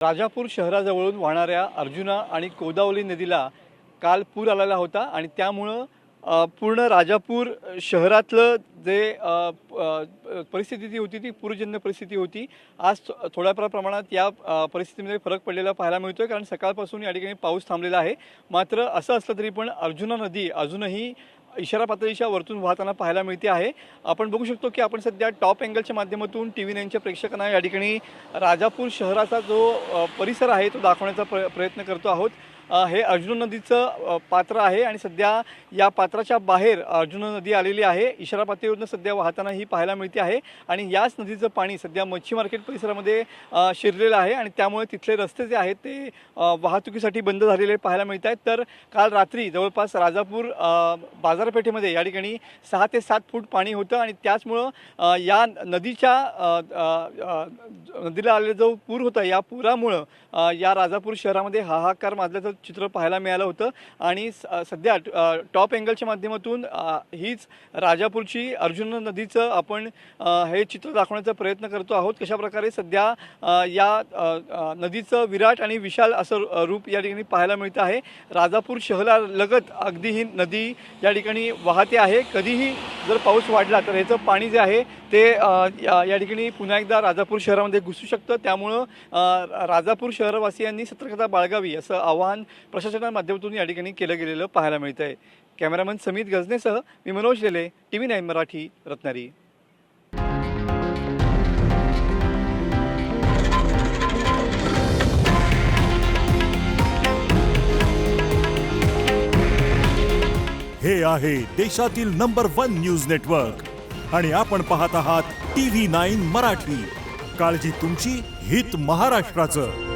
राजापूर शहराजवळून वाहणाऱ्या अर्जुना आणि कोदावली नदीला काल पूर आलेला होता आणि त्यामुळं पूर्ण राजापूर शहरातलं जे परिस्थिती ती होती ती पूरजन्य परिस्थिती होती। आज थोड्या प्रमाणात या परिस्थितीमध्ये फरक पडलेला पाहायला मिळतोय, कारण सकाळपासून या ठिकाणी पाऊस थांबलेला आहे। मात्र असं असलं तरी पण अर्जुना नदी अजूनही इशारा पातळीच्या वरतून वाहताना पाहायला मिळते आहे। आपण बघू शकतो की आपण सध्या टॉप अँगलच्या माध्यमातून TV9च्या प्रेक्षकांना या ठिकाणी राजापूर शहराचा जो परिसर आहे तो दाखवण्याचा प्रयत्न करतो आहोत। हे अर्जुना नदीचं पात्र आहे आणि सध्या या पात्राच्या बाहेर अर्जुना नदी आलेली आहे। इशारा पातळीवरून सध्या वाहताना ही पाहायला मिळते आहे आणि याच नदीचं पाणी सध्या मच्छी मार्केट परिसरामध्ये शिरलेलं आहे आणि त्यामुळे तिथले रस्ते जे आहेत ते वाहतुकीसाठी बंद झालेले पाहायला मिळत आहेत। तर काल रात्री जवळपास राजापूर बाजारपेठेमध्ये या ठिकाणी 6 ते 7 फूट पाणी होतं आणि त्याचमुळं या नदीच्या नदीला आलेला जो पूर होता या पुरामुळं या राजापूर शहरामध्ये हाहाकार माजल्याचं चित्र पाहायला मिळालं होतं। आणि सध्या टॉप अँगलच्या माध्यमातून हीच राजापूरची अर्जुना नदीचं आपण हे चित्र दाखवण्याचा प्रयत्न करतो आहोत। कशा प्रकारे सध्या या नदीचं विराट आणि विशाल असं रूप या ठिकाणी पाहायला मिळतं आहे। राजापूर शहरालगत अगदी ही नदी या ठिकाणी वाहते आहे। कधीही जर पाऊस वाढला तर ह्याचं पाणी जे आहे ते या ठिकाणी पुन्हा एकदा राजापूर शहरामध्ये घुसू शकतं। त्यामुळं राजापूर शहरवासियांनी सतर्कता बाळगावी असं आवाहन प्रशासनाच्या माध्यमातून या ठिकाणी केलं गेलेलं पाहायला मिळतं आहे। कॅमेरामन समित गजनेसह मी मनोज लेले, TV9 मराठी, रत्नागिरी। हे आहे देशातील नंबर 1 न्यूज नेटवर्क आणि आपण पाहत आहात TV9 मराठी। काळजी तुमची, हित महाराष्ट्राचं।